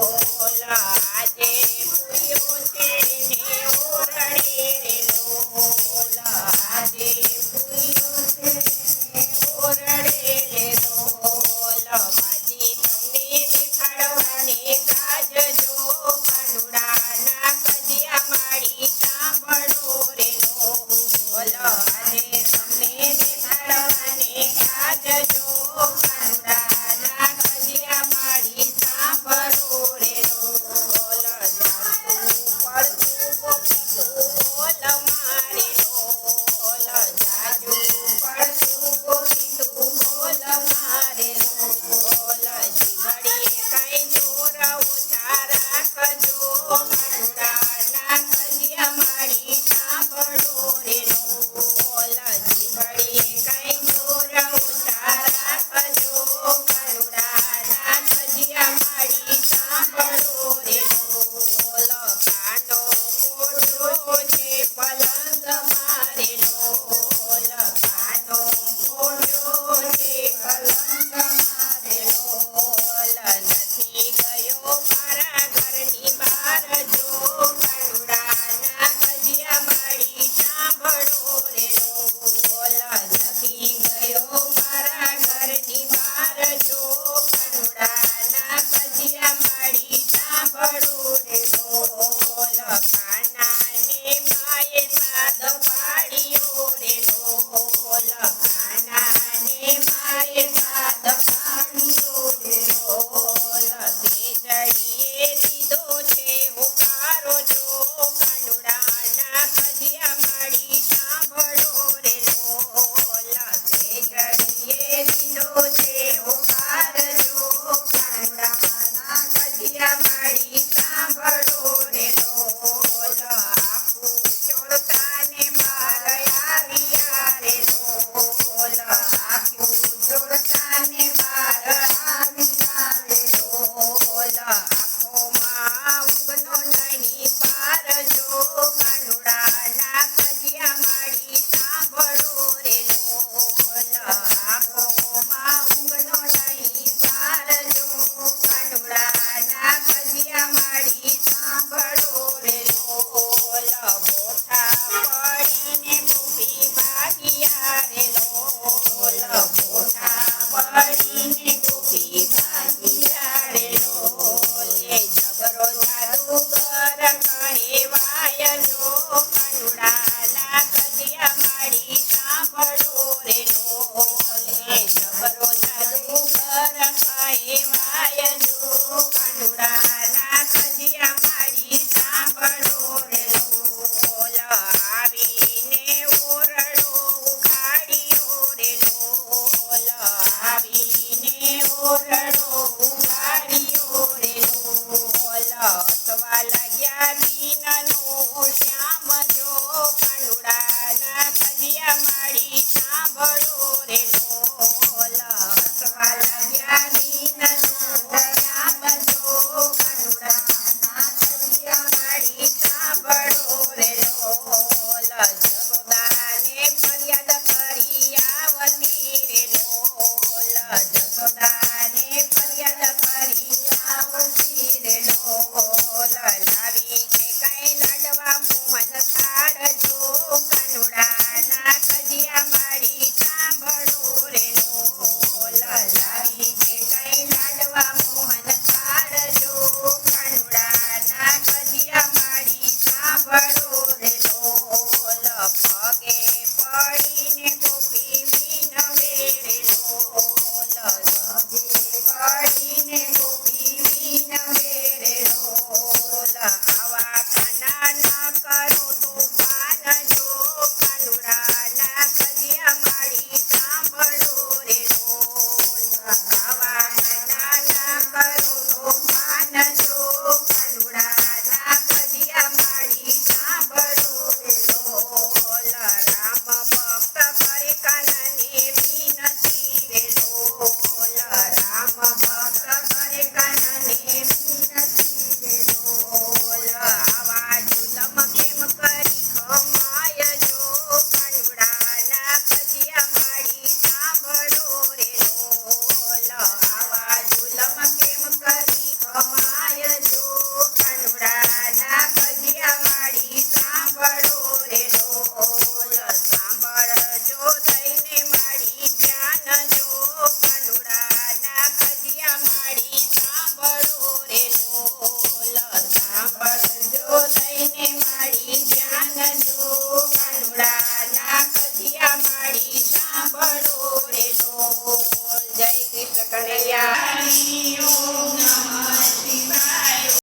આજે પૂર્યો છે ને ઓરડે રે લોલ આજે પૂર્યો છે ને ઓરડે રે લોલ માજી તમને દેખાડવાને કાજજો કાનુડાના કજિયા માડી સાંભળો રે લોલ આજે તમને દેખાડવાને કાજજો કાનુડાના કજિયા માડી સાંભળો રે લોલ જાતું પડતું ગોપીતું બોલ મારે લોલ જાજુ પડતું ગોપીતું બોલ મારે લોલ જીગડીએ કઈ જોર ઓછા રાખજો કાનુડાના કજિયા માડી સાંભળો રે લોલ જીગડીએ કઈ જોર ઓછા રાખજો કાનુડાના કજિયા માડી સાંભળો રે લોલ કાનો પોડ્યો છે પલંગ મારે લોલ કાનો પોડ્યો છે પલંગ મારે લોલ નથી ગયો મારા ઘરની બહાર જો કાનુડાના કજિયા માડી સાંભળો રે લોલ નથી ગયો મારા ઘરની બહાર જો કાનુડાના કજિયા માડી સાંભળો રે લોલ કાનાને માએ સાદ પાડ્યો રે લોલ કાનાને માએ સાદ પાડ્યો રે લોલ તેજડીએ દીધો છે ઉકારો જો કાનુડાના કજિયા માડી સાંભળો રે લોલ તેજડીએ દીધો છે ઉકાર જો કાનુડાના કજિયા માડી સાંભળો રે લોલ આખું ચોળતાને બાર આવ્યા રે લોલ આખું ચોળતાને બાર આવ્યા રે લોલ આંખોમાં ઊંઘનો નહીં પાર જો કાનુડાના કજિયા માડી સાંભળો રે લોલ આંખોમાં ઊંઘનો નહીં પાર જો કાનુડાના કજિયા માડી સાંભળો રે લોલ બોથા પડીને ગોપી ભાગ્યા રે લોલ બોથા પડીને ગોપી ભાગ્યા રે લોલ એ જબરો જાદુગર કહેવાય જો કાનુડાના કજિયા માડી સાંભળો રે લોલ એ જબરો જાદુગર કહેવાય જો કાનુડાના કજિયા માડી સાંભળો રે લોલ આવીને ઓરડો ઉઘાડ્યો રે લોલ આવીને ઓરડો ઉઘાડ્યો રે લોલ અથવા લાગ્યા દીનનો